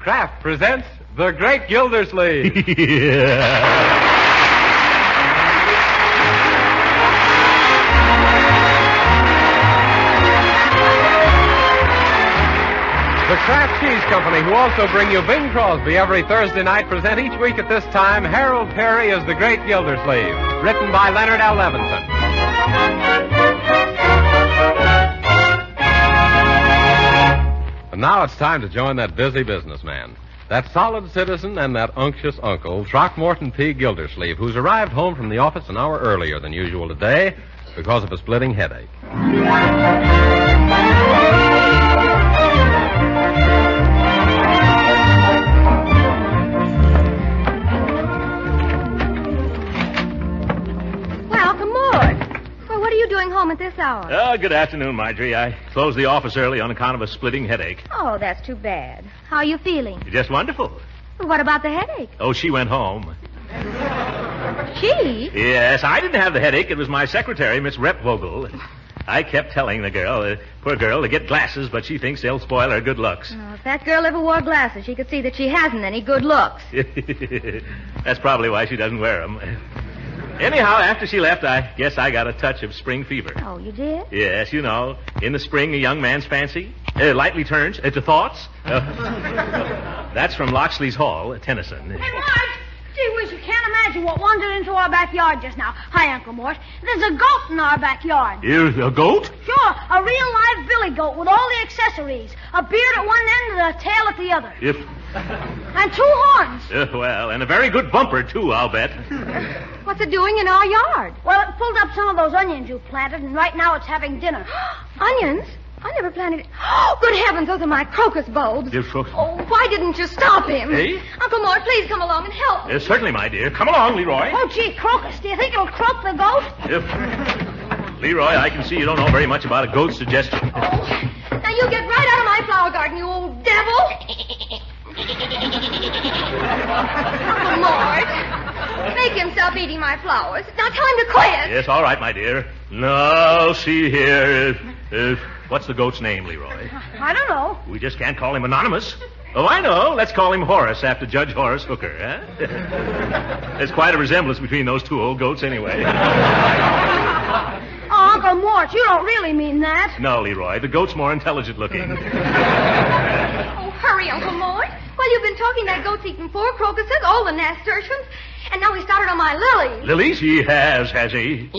Kraft presents The Great Gildersleeves. The Kraft Cheese Company, who also bring you Bing Crosby every Thursday night, present each week at this time Harold Perry as The Great Gildersleeve, written by Leonard L. Levinson. And now it's time to join that busy businessman, that solid citizen and that unctuous uncle, Throckmorton P. Gildersleeve, who's arrived home from the office an hour earlier than usual today because of a splitting headache. Home at this hour. Oh, good afternoon, Marjorie. I closed the office early on account of a splitting headache. Oh, that's too bad. How are you feeling? Just wonderful. What about the headache? Oh, she went home. She? Yes, I didn't have the headache. It was my secretary, Miss Repvogel. I kept telling the girl, poor girl, to get glasses, but she thinks they'll spoil her good looks. Oh, if that girl ever wore glasses, she could see that she hasn't any good looks. That's probably why she doesn't wear them. Anyhow, after she left, I guess I got a touch of spring fever. Oh, you did? Yes, you know, in the spring, a young man's fancy lightly turns to thoughts. That's from Locksley's Hall, Tennyson. Hey, Marge! Gee whiz, you can't imagine what wandered into our backyard just now. Hi, Uncle Mort. There's a goat in our backyard. Here's a goat? Sure, a real live billy goat with all the accessories. A beard at one end and a tail at the other. And two horns. Well, and a very good bumper, too, I'll bet. What's it doing in our yard? Well, it pulled up some of those onions you planted, and right now it's having dinner. Onions? I never planted... Oh, good heavens, those are my crocus bulbs. Oh, why didn't you stop him? Hey? Uncle Mort, please come along and help. Certainly, my dear. Come along, Leroy. Oh, gee, crocus. Do you think it'll croak the goat? Leroy, I can see you don't know very much about a goat's digestion. Oh, now you get right out of my flower garden, you old devil. Uncle Mort, make him stop eating my flowers. Now tell him to quit. Yes, all right, my dear. Now, see here. What's the goat's name, Leroy? I don't know. We just can't call him anonymous. Oh, I know. Let's call him Horace after Judge Horace Hooker, huh? There's quite a resemblance between those two old goats anyway. Oh, Uncle Mort, you don't really mean that. No, Leroy. The goat's more intelligent looking. Oh, hurry, Uncle Mort. Well, you've been talking that goat's eaten 4 crocuses, all the nasturtiums, and now he started on my lilies. Lilies? He has he?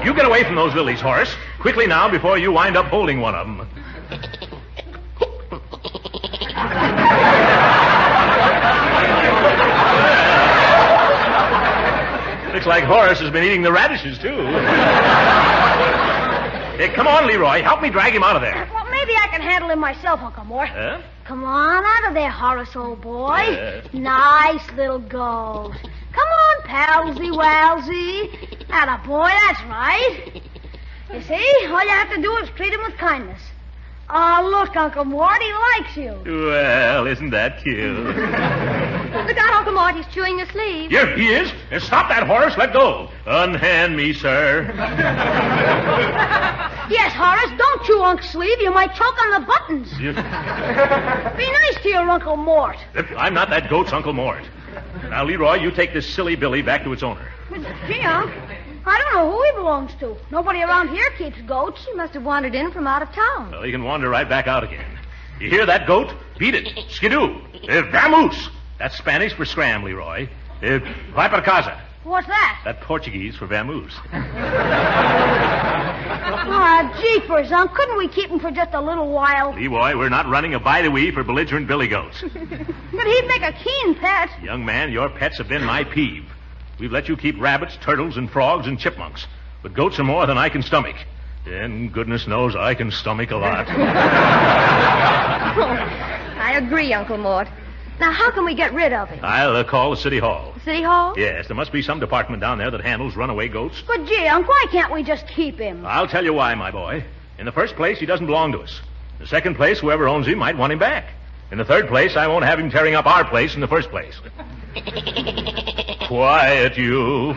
You get away from those lilies, Horace. Quickly now, before you wind up holding one of them. Looks like Horace has been eating the radishes, too. Hey, come on, Leroy. Help me drag him out of there. Well, maybe I can handle him myself, Uncle Mort. Huh? Come on out of there, Horace, old boy. Nice little goat. Come on, palsy-walsy. Atta boy, that's right. You see, all you have to do is treat him with kindness. Oh, look, Uncle Mort, he likes you. Well, isn't that cute? Look out, Uncle Mort, he's chewing your sleeve. Here he is. Stop that, Horace. Let go. Unhand me, sir. Yes, Horace, don't chew Unc's sleeve. You might choke on the buttons. Be nice to your Uncle Mort. I'm not that goat's Uncle Mort. Now, Leroy, you take this silly Billy back to its owner. But, gee, Unc, I don't know who he belongs to. Nobody around here keeps goats. He must have wandered in from out of town. Well, he can wander right back out again. You hear that, goat? Beat it. Skidoo. Vamoose. That's Spanish for scram, Leroy. Vai para casa. What's that? That's Portuguese for vamoose. Ah, jeepers, Unc. Couldn't we keep him for just a little while? Leroy, we're not running a bide-a-wee for belligerent billy goats. But he'd make a keen pet. Young man, your pets have been my peeve. We've let you keep rabbits, turtles, and frogs and chipmunks. But goats are more than I can stomach. And goodness knows I can stomach a lot. I agree, Uncle Mort. Now, how can we get rid of him? I'll call the city hall. City Hall? Yes, there must be some department down there that handles runaway goats. But, gee, Unc, why can't we just keep him? I'll tell you why, my boy. In the first place, he doesn't belong to us. In the second place, whoever owns him might want him back. In the third place, I won't have him tearing up our place in the first place. Quiet, you.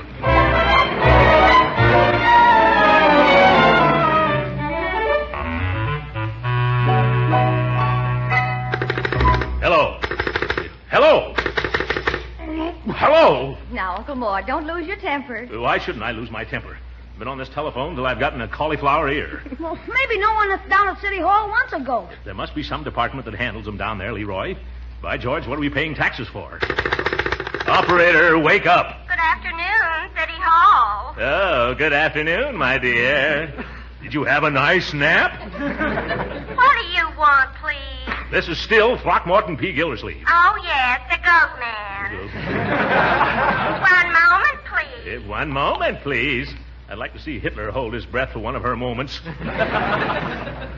Uncle Mort, don't lose your temper. Why shouldn't I lose my temper? I've been on this telephone till I've gotten a cauliflower ear. Well, maybe no one that's down at City Hall wants a goat. There must be some department that handles them down there, Leroy. By George, what are we paying taxes for? Operator, wake up. Good afternoon, City Hall. Oh, good afternoon, my dear. Did you have a nice nap? What do you want, please? This is still Throckmorton P. Gildersleeves. Oh, yes, the goat man. One moment, please. One moment, please. I'd like to see Hitler hold his breath for one of her moments.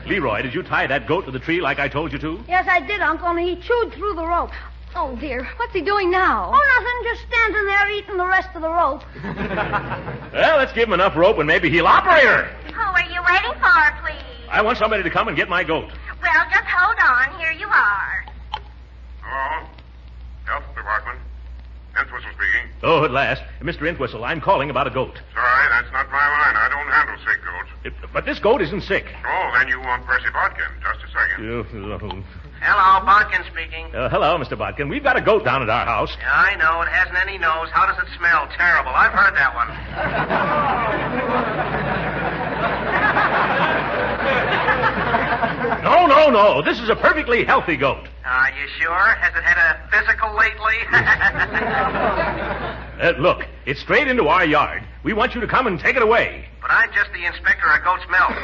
Leroy, did you tie that goat to the tree like I told you to? Yes, I did, Uncle, and he chewed through the rope. Oh, dear. What's he doing now? Oh, nothing. Just standing there eating the rest of the rope. Well, let's give him enough rope and maybe he'll operate her. Who are you waiting for, please? I want somebody to come and get my goat. Well, just hold on. Here you are. Hello? Health Department. Entwistle speaking. Oh, at last. Mr. Entwistle, I'm calling about a goat. Sorry, that's not my line. I don't handle sick goats. But this goat isn't sick. Oh, then you want Percy Bodkin. Just a second. Hello, Bodkin speaking. Hello, Mr. Bodkin. We've got a goat down at our house. Yeah, I know. It hasn't any nose. How does it smell? Terrible. I've heard that one. No. This is a perfectly healthy goat. Are you sure? Has it had a physical lately? Look, it's straight into our yard. We want you to come and take it away. But I'm just the inspector of goat's milk.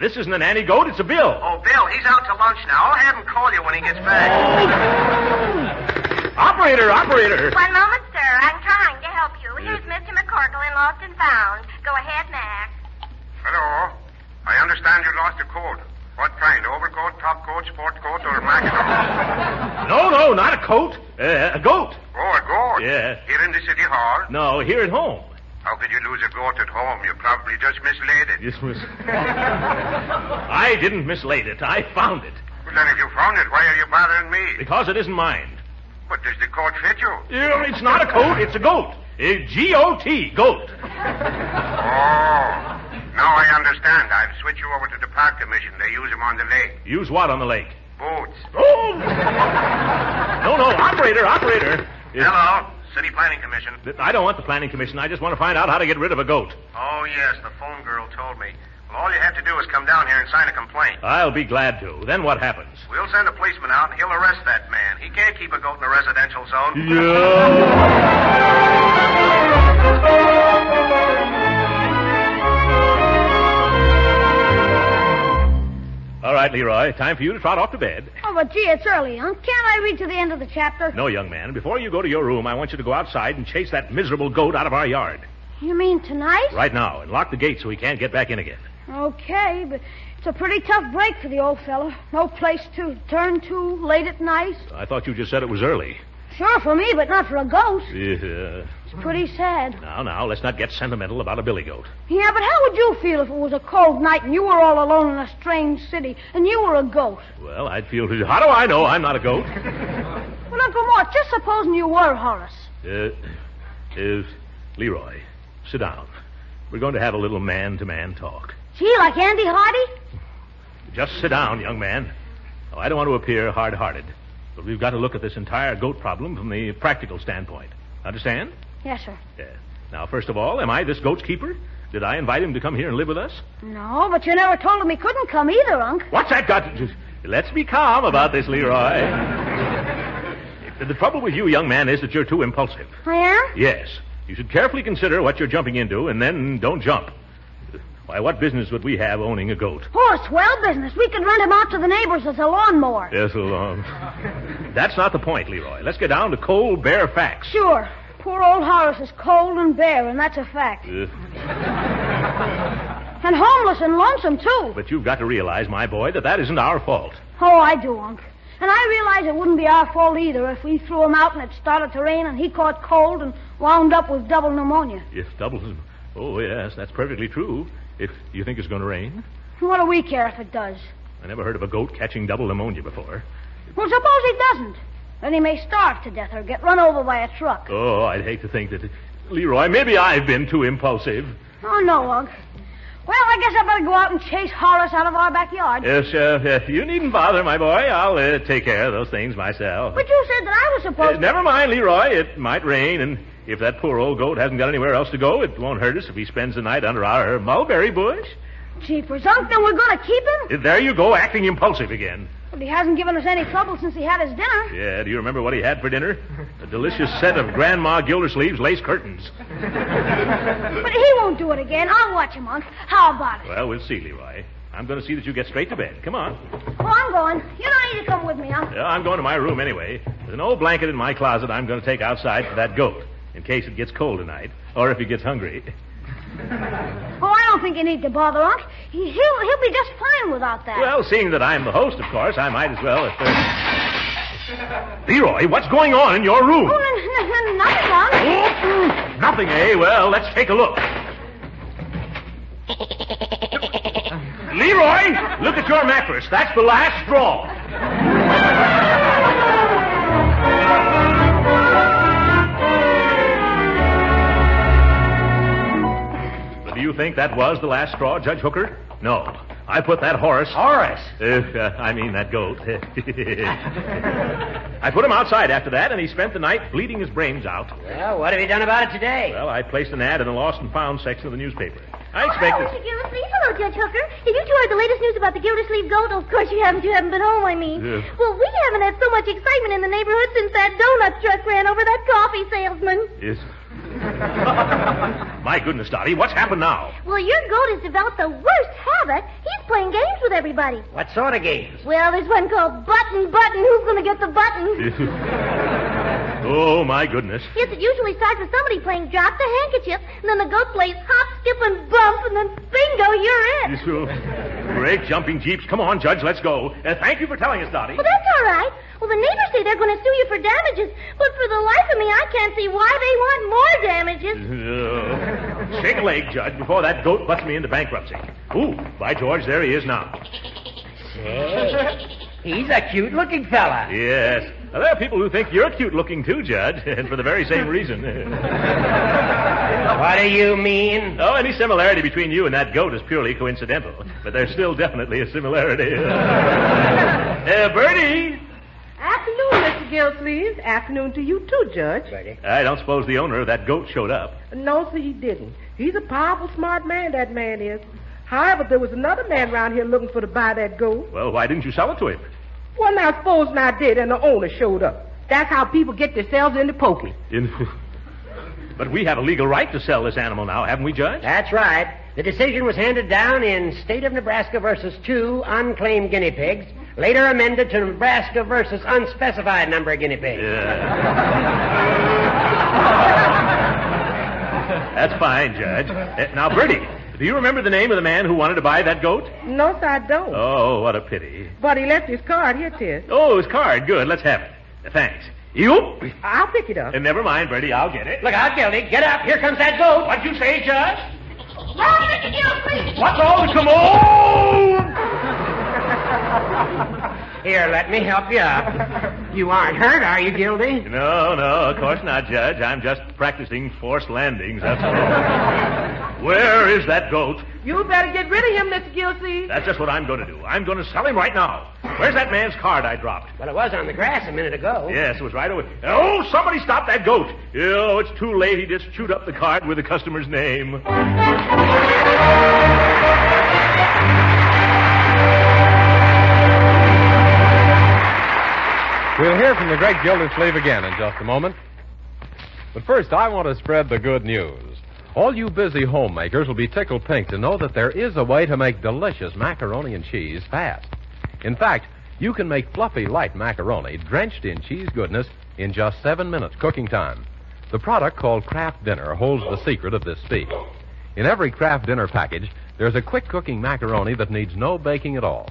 This isn't a nanny goat, it's a Bill. Oh, Bill, he's out to lunch now. I'll have him call you when he gets back. Operator! One moment, sir. I'm trying to help you. Here's Mr. McCorkle in Lost and Found. Go ahead, Max. Hello? I understand you lost a coat. What kind? Overcoat, top coat, sport coat, or maximum? No, not a coat. A goat. Oh, a goat? Yeah. Here in the City Hall? No, here at home. How could you lose a goat at home? You probably just mislaid it. This was... I didn't mislate it. I found it. Well, then if you found it, why are you bothering me? Because it isn't mine. But does the coat fit you? It's not a coat, it's a goat. G-O-T, goat. Oh... Now I understand. I'll switch you over to the Park Commission. They use them on the lake. Use what on the lake? Boats. Oh! No, operator. Hello, City Planning Commission. I don't want the Planning Commission. I just want to find out how to get rid of a goat. Oh, yes, the phone girl told me. Well, all you have to do is come down here and sign a complaint. I'll be glad to. Then what happens? We'll send a policeman out, and he'll arrest that man. He can't keep a goat in a residential zone. All right, Leroy, time for you to trot off to bed. Oh, but gee, it's early, huh? Can't I read to the end of the chapter? No, young man. Before you go to your room, I want you to go outside and chase that miserable goat out of our yard. You mean tonight? Right now, and lock the gate so he can't get back in again. Okay, but it's a pretty tough break for the old fellow. No place to turn to late at night. I thought you just said it was early. Sure for me, but not for a goat. Yeah. It's pretty sad. Now, let's not get sentimental about a billy goat. Yeah, but how would you feel if it was a cold night and you were all alone in a strange city and you were a goat? Well, I'd feel... How do I know I'm not a goat? Well, Uncle Mort, just supposing you were Horace. Leroy, sit down. We're going to have a little man-to-man talk. Gee, like Andy Hardy? Just sit down, young man. Oh, I don't want to appear hard-hearted, but we've got to look at this entire goat problem from the practical standpoint. Understand? Yes, sir. Yeah. Now, first of all, am I this goat's keeper? Did I invite him to come here and live with us? No, but you never told him he couldn't come either, Unc. What's that got to... Let's be calm about this, Leroy. The trouble with you, young man, is that you're too impulsive. I am? Yes. You should carefully consider what you're jumping into, and then don't jump. Why, what business would we have owning a goat? Oh, a swell business. We could rent him out to the neighbors as a lawnmower. Yes, a lawn. That's not the point, Leroy. Let's get down to cold, bare facts. Sure. Poor old Horace is cold and bare, and that's a fact. And homeless and lonesome, too. But you've got to realize, my boy, that isn't our fault. Oh, I do, Unc. And I realize it wouldn't be our fault either if we threw him out and it started to rain and he caught cold and wound up with double pneumonia. If double... Oh, yes, that's perfectly true. If you think it's going to rain. What do we care if it does? I never heard of a goat catching double pneumonia before. Well, suppose he doesn't. Then he may starve to death or get run over by a truck. Oh, I'd hate to think that... Leroy, maybe I've been too impulsive. Oh, no, Unc. Well, I guess I better go out and chase Horace out of our backyard. Yes, you needn't bother, my boy. I'll take care of those things myself. But you said that I was supposed to... Never mind, Leroy. It might rain, and If that poor old goat hasn't got anywhere else to go, it won't hurt us if he spends the night under our mulberry bush. Jeepers, Unc, then we're going to keep him? There you go, acting impulsive again. But he hasn't given us any trouble since he had his dinner. Yeah, do you remember what he had for dinner? A delicious set of Grandma Gildersleeves lace curtains. But he won't do it again. I'll watch him, Unc. How about it? Well, we'll see, Leroy. I'm going to see that you get straight to bed. Come on. Well, I'm going. You don't need to come with me, Unc. Yeah, I'm going to my room anyway. There's an old blanket in my closet I'm going to take outside for that goat, in case it gets cold tonight, or if he gets hungry. Oh, I don't think you need to bother, Unc. He'll be just fine without that. Well, seeing that I'm the host, of course, I might as well. Leroy, what's going on in your room? Oh, nothing, Unc. Oh, nothing, eh? Well, let's take a look. Leroy, look at your mattress. That's the last straw. But do you think that was the last straw, Judge Hooker? No. I put that Horace. Horace? I mean that goat. I put him outside after that, and he spent the night bleeding his brains out. Well, what have you done about it today? Well, I placed an ad in the lost and found section of the newspaper. I Hello, expected... Mr. Gildersleeves. Hello, Judge Hooker. Have you two heard the latest news about the Gildersleeves goat? Oh, of course you haven't. You haven't been home, I mean. Well, we haven't had so much excitement in the neighborhood since that donut truck ran over that coffee salesman. Yes. My goodness, Dottie, what's happened now? Well, your goat has developed the worst habit. He's playing games with everybody. What sort of games? Well, there's one called Button. Who's going to get the button? Oh, my goodness. Yes, it usually starts with somebody playing Drop the Handkerchief, and then the goat plays Hop, Skip, and Bump, and then bingo, you're it. Great jumping jeeps. Come on, Judge, let's go. Thank you for telling us, Dottie. Well, that's all right. Well, the neighbors say they're going to sue you for damages, but for the life of me, I can't see why they want more damages. Shake a leg, Judge, before that goat butts me into bankruptcy. Ooh, by George, there he is now. Say, he's a cute-looking fella. Yes. Now, there are people who think you're cute-looking, too, Judge, and for the very same reason. What do you mean? Oh, any similarity between you and that goat is purely coincidental, but there's still definitely a similarity. Bertie! Afternoon, Mr. Gildersleeves. Afternoon to you, too, Judge. I don't suppose the owner of that goat showed up. No, sir, he didn't. He's a powerful smart man, that man is. However, there was another man around here looking for to buy that goat. Well, why didn't you sell it to him? Well, now, supposing I did and the owner showed up. That's how people get themselves into poking. But we have a legal right to sell this animal now, haven't we, Judge? That's right. The decision was handed down in State of Nebraska versus 2 unclaimed guinea pigs, later amended to Nebraska versus unspecified number of guinea pigs. That's fine, Judge. Now, Bertie, do you remember the name of the man who wanted to buy that goat? No, sir, I don't. Oh, what a pity. But he left his card here, Tis. Oh, his card. Good. Let's have it. Thanks. You? I'll pick it up. Never mind, Bertie. I'll get it. Look out, Gildy. Get up. Here comes that goat. What'd you say, Judge? Oh, Mr. Gildersleeves! What's all the commotion? Here, let me help you up. You aren't hurt, are you, Gildy? No, of course not, Judge. I'm just practicing forced landings, that's all. Where is that goat? You better get rid of him, Mr. Gildersleeves. That's just what I'm going to do. I'm going to sell him right now. Where's that man's card I dropped? Well, it was on the grass a minute ago. Yes, it was right over. Oh, somebody stop that goat. Oh, it's too late. He just chewed up the card with the customer's name. We'll hear from the great Gildersleeve again in just a moment. But first, I want to spread the good news. All you busy homemakers will be tickled pink to know that there is a way to make delicious macaroni and cheese fast. In fact, you can make fluffy, light macaroni drenched in cheese goodness in just 7 minutes cooking time. The product called Kraft Dinner holds the secret of this speed. In every Kraft Dinner package, there's a quick cooking macaroni that needs no baking at all.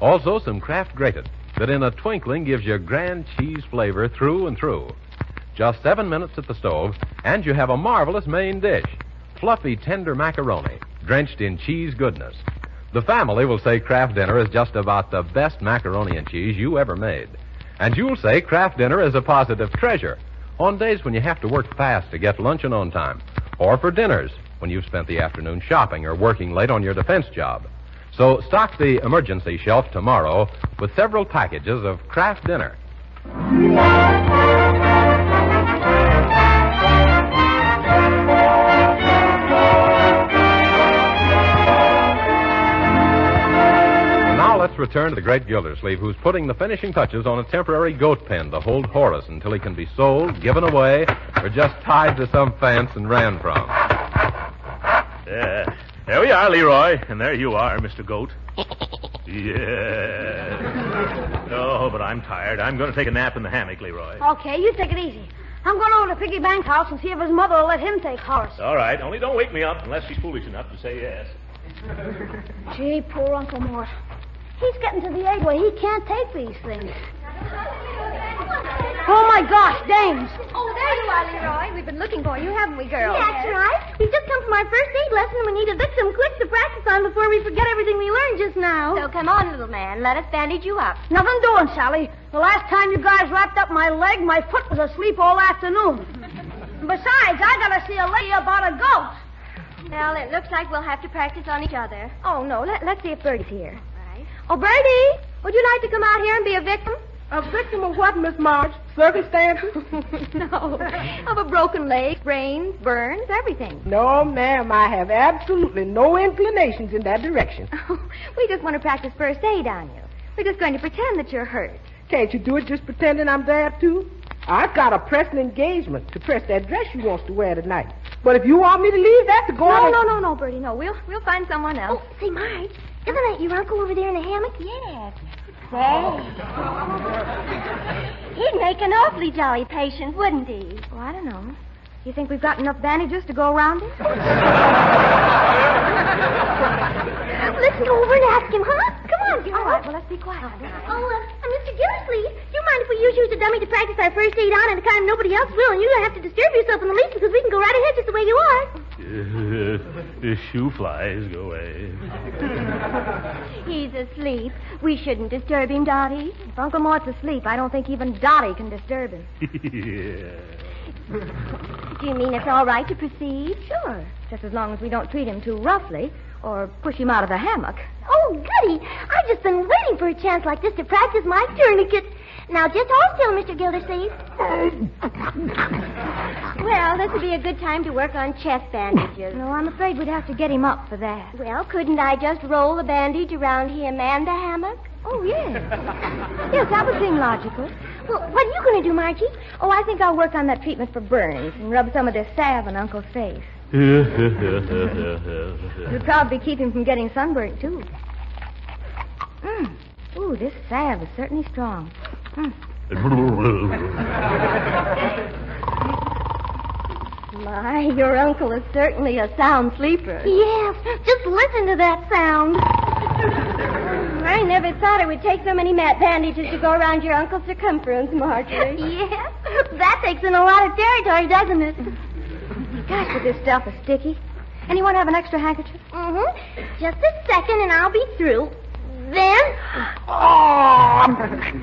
Also, some Kraft Grated that in a twinkling gives you grand cheese flavor through and through. Just 7 minutes at the stove, and you have a marvelous main dish. Fluffy, tender macaroni, drenched in cheese goodness. The family will say Kraft Dinner is just about the best macaroni and cheese you ever made. And you'll say Kraft Dinner is a positive treasure on days when you have to work fast to get luncheon on time, or for dinners when you've spent the afternoon shopping or working late on your defense job. So stock the emergency shelf tomorrow with several packages of Kraft Dinner. let's return to the great Gildersleeve, who's putting the finishing touches on a temporary goat pen to hold Horace until he can be sold, given away, or just tied to some fence and ran from. There we are, Leroy. And there you are, Mr. Goat. Yeah. Oh, but I'm tired. I'm going to take a nap in the hammock, Leroy. Okay, you take it easy. I'm going over to Piggy Bank's house and see if his mother will let him take Horace. All right. Only don't wake me up unless she's foolish enough to say yes. Gee, poor Uncle Mort. He's getting to the age where he can't take these things. Oh, my gosh, dames. Oh, there you are, Leroy. We've been looking for you, haven't we, girls? That's right. We've just come from our first aid lesson, and we need to fix some quick to practice on before we forget everything we learned just now. So come on, little man. Let us bandage you up. Nothing doing, Sally. The last time you guys wrapped up my leg, my foot was asleep all afternoon. Besides, I gotta see a lady about a goat. Well, it looks like we'll have to practice on each other. Oh, no. Let's see if Bertie's here. Right. Oh, Bertie, would you like to come out here and be a victim? A victim of what, Miss Marge? Circumstances? No. Of a broken leg, brains, burns, everything. No, ma'am. I have absolutely no inclinations in that direction. We just want to practice first aid on you. We're just going to pretend that you're hurt. Can't you do it just pretending I'm there, too? I've got a pressing engagement to press that dress she wants to wear tonight. But if you want me to leave that to go on... No, Bertie, no. We'll find someone else. Oh, say, Marge, isn't that your uncle over there in the hammock? Yes. Say. He'd make an awfully jolly patient, wouldn't he? Oh, I don't know. You think we've got enough bandages to go around it? Let's go over and ask him, huh? Come on, girl. All right, well, let's be quiet. Mr. Gildersleeves, do you mind if we use you as a dummy to practice our first aid on at a time nobody else will, and you don't have to disturb yourself in the least because we can go right ahead just the way you are? Shoe flies, go away. He's asleep. We shouldn't disturb him, Dottie. If Uncle Mort's asleep, I don't think even Dottie can disturb him. Yeah. Do you mean it's all right to proceed? Sure, just as long as we don't treat him too roughly or push him out of the hammock. Oh, goody. I've just been waiting for a chance like this to practice my tourniquet. Now, just hold still, Mr. Gildersleeves. Well, this would be a good time to work on chest bandages. No, I'm afraid we'd have to get him up for that. Well, couldn't I just roll the bandage around him and the hammock? Oh, yes. Yes, that would seem logical. Well, what are you going to do, Margie? Oh, I think I'll work on that treatment for burns and rub some of this salve on Uncle's face. It'll probably keep him from getting sunburnt, too. Ooh, this salve is certainly strong. My, your uncle is certainly a sound sleeper. Yes, just listen to that sound. I never thought it would take so many bandages to go around your uncle's circumference, Marjorie. Yes, that takes in a lot of territory, doesn't it? Gosh, but this stuff is sticky. Anyone have an extra handkerchief? Mm-hmm. Just a second and I'll be through. Then...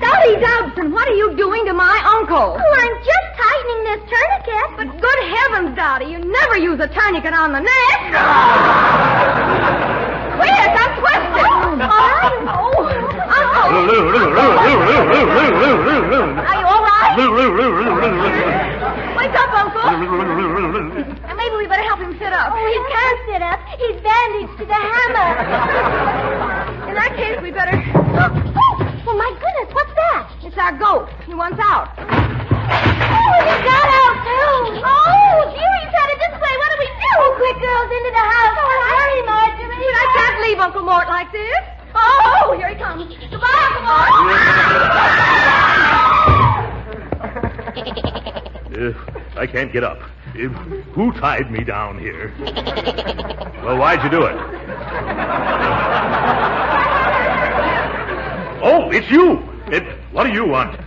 Dottie Dobson, what are you doing to my uncle? Oh, I'm just tightening this tourniquet. But good heavens, Dottie, you never use a tourniquet on the neck. Quick, I'm twisted. Are you all right? Wake up, Uncle. And maybe we better help him sit up. Oh, he can't sit up. He's bandaged to the hammock. In that case, we better... Oh, my goodness, what's that? It's our goat. He wants out. Oh, he got out, too. Oh, here he's headed this way. What do we do? Oh, quick, girls, into the house. Oh, hurry, Marjorie. I can't leave Uncle Mort like this. Oh, here he comes. Goodbye, Uncle Mort. I can't get up. Who tied me down here? Well, why'd you do it? Oh, it's you. What do you want?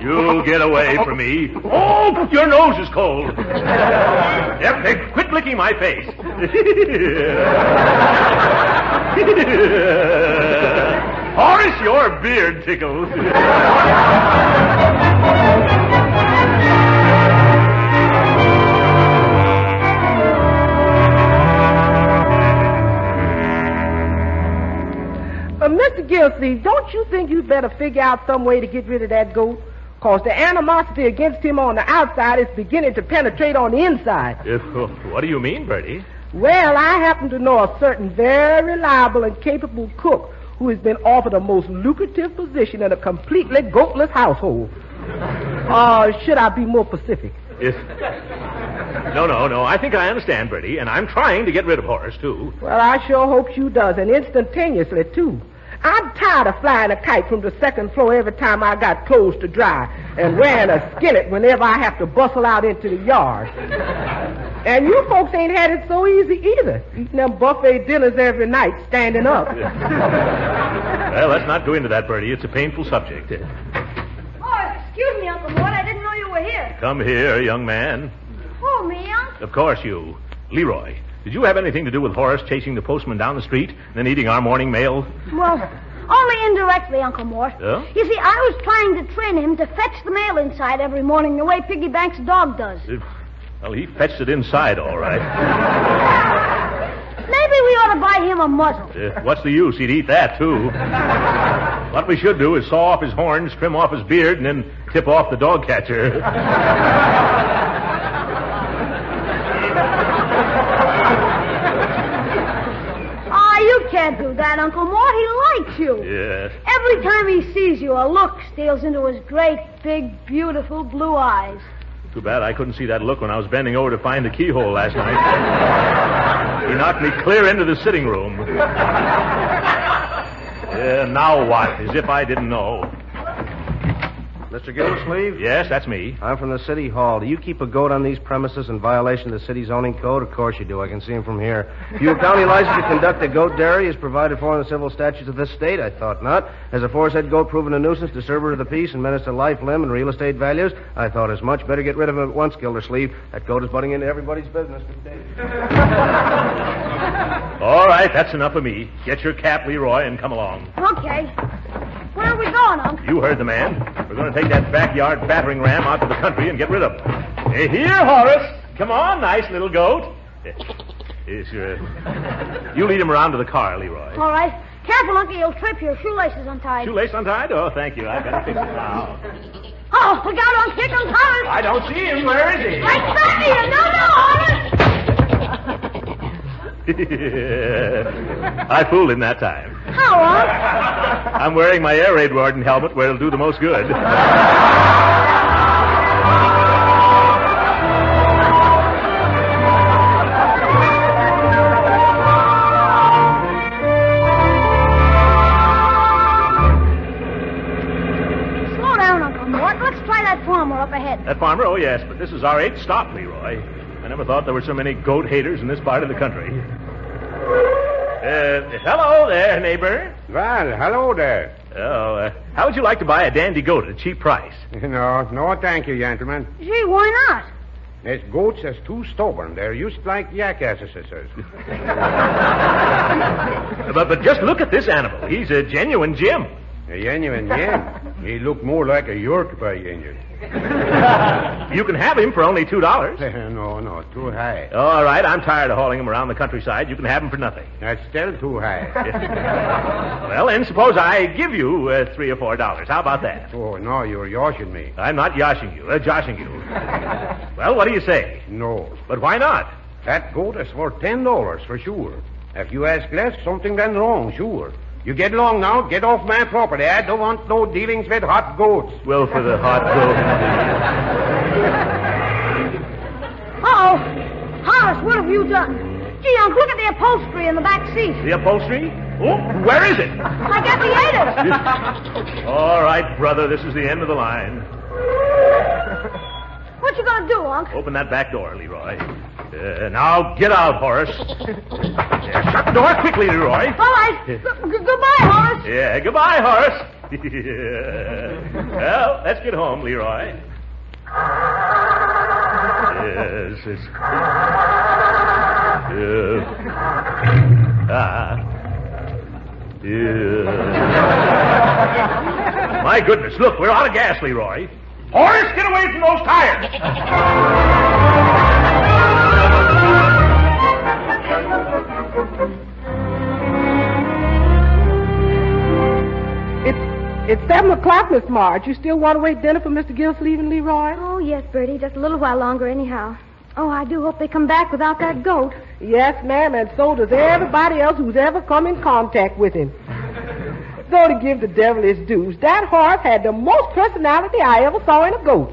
You get away from me. Oh, your nose is cold. Yep, quit licking my face. Horace, your beard tickles. Mr. Gildersleeves, don't you think you'd better figure out some way to get rid of that goat? Because the animosity against him on the outside is beginning to penetrate on the inside. What do you mean, Bertie? Well, I happen to know a certain very reliable and capable cook who has been offered a most lucrative position in a completely goatless household. Should I be more specific? Yes. No. I think I understand, Bertie, and I'm trying to get rid of Horace, too. Well, I sure hope you does, and instantaneously, too. I'm tired of flying a kite from the second floor every time I got clothes to dry and wearing a skillet whenever I have to bustle out into the yard. And you folks ain't had it so easy either, eating them buffet dinners every night standing up. Well, let's not go into that, Bertie. It's a painful subject. Oh, excuse me, Uncle Mort. I didn't know you were here. Come here, young man. Oh, me, Unc? Of course you. Leroy, did you have anything to do with Horace chasing the postman down the street and then eating our morning mail? Well, only indirectly, Uncle Mort. Oh? You see, I was trying to train him to fetch the mail inside every morning the way Piggy Bank's dog does. Well, he fetched it inside, all right. Maybe we ought to buy him a muzzle. What's the use? He'd eat that, too. What we should do is saw off his horns, trim off his beard, and then tip off the dog catcher. You can't do that, Uncle Mort. He likes you. Yes. Every time he sees you, a look steals into his great, big, beautiful blue eyes. Too bad I couldn't see that look when I was bending over to find the keyhole last night. He knocked me clear into the sitting room. Now what? As if I didn't know. Mr. Gildersleeves? Yes, that's me. I'm from the city hall. Do you keep a goat on these premises in violation of the city zoning code? Of course you do. I can see him from here. Your county license to conduct a goat dairy is provided for in the civil statutes of this state? I thought not. Has a aforesaid goat proven a nuisance, disturber of the peace, and menace to life, limb, and real estate values? I thought as much. Better get rid of him at once, Gildersleeve. That goat is butting into everybody's business today. All right, that's enough of me. Get your cap, Leroy, and come along. Okay. Where are we going, Unc? You heard the man. We're going to take that backyard battering ram out to the country and get rid of him. Here, Horace. Come on, nice little goat. Sure. You lead him around to the car, Leroy. All right. Careful, Uncle. You'll trip. Your shoelace is untied. Shoelace untied? Oh, thank you. I better fix it now. Oh, look out, Unc. Here comes Horace. I don't see him. Where is he? Right back here. No, Horace. I fooled him that time. How, Unc? I'm wearing my air raid warden helmet where it'll do the most good. Slow down, Uncle Mort. Let's try that farmer up ahead. That farmer? Oh, yes, but this is our 8th stop, Leroy. I never thought there were so many goat haters in this part of the country. Hello there, neighbor. Well, hello there. Oh, how would you like to buy a dandy goat at a cheap price? No, thank you, gentlemen. Gee, why not? These goats is too stubborn. They're used like jackasses. But just look at this animal. He's a genuine Jim. A genuine Jim? He look more like a York by Indian. You can have him for only $2. No, too high. All right, I'm tired of hauling him around the countryside. You can have him for nothing. That's still too high. Well, then suppose I give you $3 or $4. How about that? Oh, no, you're yoshing me. I'm not yoshing you, joshing you. Well, what do you say? No. But why not? That goat is for $10 for sure. If you ask less, something went wrong, sure. You get along now. Get off my property. I don't want no dealings with hot goats. Well, for the hot goat. Uh-oh. Horace, what have you done? Gee, Unc, look at the upholstery in the back seat. The upholstery? Oh, where is it? I guess he ate it. All right, brother, this is the end of the line. What you gonna do, Unc? Open that back door, Leroy. Now, get out, Horace. Shut the door quickly, Leroy. All right. Goodbye, Horace. Yeah, goodbye, Horace. Well, let's get home, Leroy. Yes. My goodness, look, we're out of gas, Leroy. Horace, get away from those tires. It's 7 o'clock, Miss Marge. You still want to wait dinner for Mr. Gildersleeves and Leroy? Oh, yes, Bertie. Just a little while longer anyhow. Oh, I do hope they come back without that goat. Yes, ma'am, and so does everybody else who's ever come in contact with him. Though to give the devil his dues, that horse had the most personality I ever saw in a goat.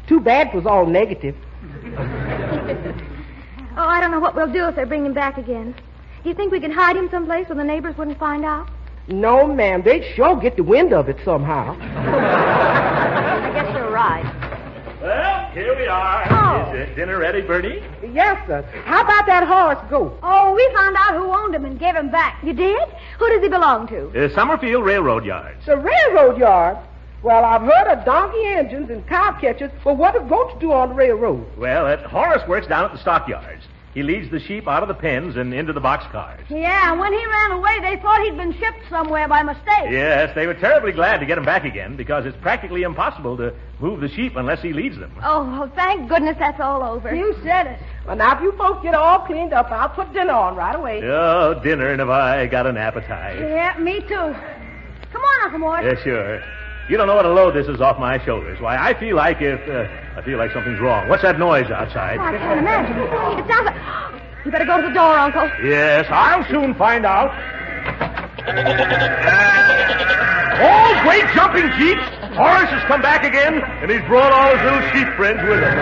Too bad it was all negative. Oh, I don't know what we'll do if they bring him back again. Do you think we could hide him someplace where the neighbors wouldn't find out? No, ma'am, they'd sure get the wind of it somehow. I guess you're right. Well, here we are. Oh. Is dinner ready, Bertie? Yes, sir. How about that horse goat? Oh, we found out who owned him and gave him back. You did? Who does he belong to? Summerfield Railroad Yards. The railroad yard? Well, I've heard of donkey engines and cow catchers, but what do goats do on the railroad? Well, Horace works down at the stockyards. He leads the sheep out of the pens and into the boxcars. Yeah, and when he ran away, they thought he'd been shipped somewhere by mistake. Yes, they were terribly glad to get him back again because it's practically impossible to move the sheep unless he leads them. Oh, well, thank goodness that's all over. You said it. Well, now, if you folks get all cleaned up, I'll put dinner on right away. Oh, dinner, and have I got an appetite. Yeah, me too. Come on, Uncle Mort. Yeah, sure. You don't know what a load this is off my shoulders. Why, I feel like something's wrong. What's that noise outside? Oh, I can't imagine. It sounds like... You better go to the door, Uncle. Yes, I'll soon find out. Oh, great jumping jeeps! Horace has come back again, and he's brought all his little sheep friends with him.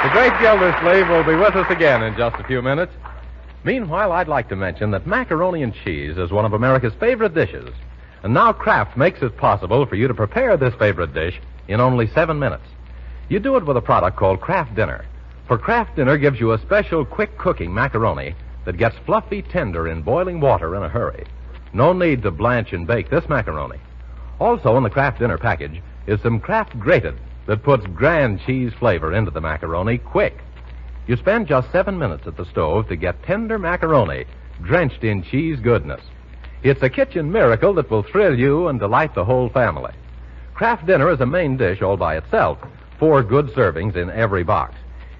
The great Gildersleeve will be with us again in just a few minutes. Meanwhile, I'd like to mention that macaroni and cheese is one of America's favorite dishes. And now Kraft makes it possible for you to prepare this favorite dish in only 7 minutes. You do it with a product called Kraft Dinner. For Kraft Dinner gives you a special quick-cooking macaroni that gets fluffy tender in boiling water in a hurry. No need to blanch and bake this macaroni. Also in the Kraft Dinner package is some Kraft Grated that puts grand cheese flavor into the macaroni quick. You spend just 7 minutes at the stove to get tender macaroni drenched in cheese goodness. It's a kitchen miracle that will thrill you and delight the whole family. Kraft Dinner is a main dish all by itself, 4 good servings in every box.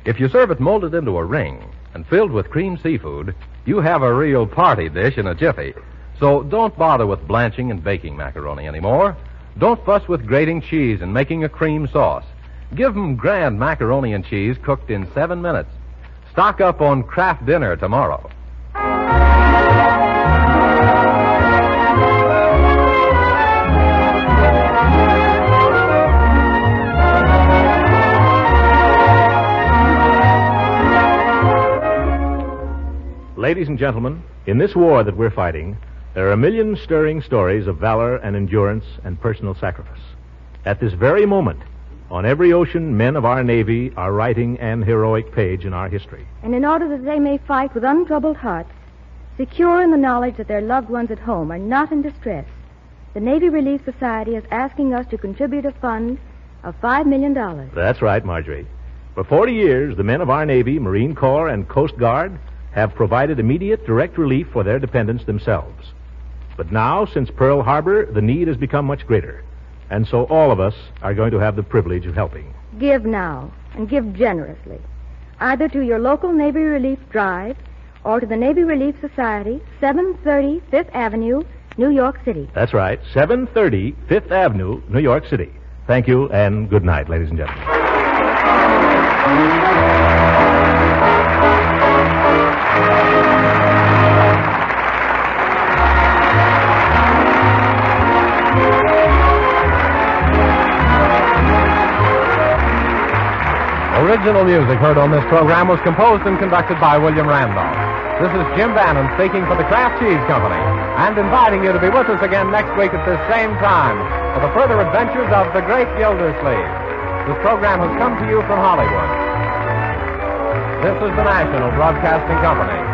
If you serve it molded into a ring and filled with cream seafood, you have a real party dish in a jiffy. So don't bother with blanching and baking macaroni anymore. Don't fuss with grating cheese and making a cream sauce. Give them grand macaroni and cheese cooked in 7 minutes. Stock up on Kraft Dinner tomorrow. Ladies and gentlemen, in this war that we're fighting, there are a million stirring stories of valor and endurance and personal sacrifice. At this very moment, on every ocean, men of our Navy are writing an heroic page in our history. And in order that they may fight with untroubled hearts, secure in the knowledge that their loved ones at home are not in distress, the Navy Relief Society is asking us to contribute a fund of $5 million. That's right, Marjorie. For 40 years, the men of our Navy, Marine Corps, and Coast Guard have provided immediate direct relief for their dependents themselves. But now, since Pearl Harbor, the need has become much greater. And so all of us are going to have the privilege of helping. Give now, and give generously, either to your local Navy Relief Drive or to the Navy Relief Society, 730 Fifth Avenue, New York City. That's right, 730 Fifth Avenue, New York City. Thank you, and good night, ladies and gentlemen. Original music heard on this program was composed and conducted by William Randolph. This is Jim Bannon speaking for the Kraft Cheese Company and inviting you to be with us again next week at this same time for the further adventures of the great Gildersleeves. This program has come to you from Hollywood. This is the National Broadcasting Company.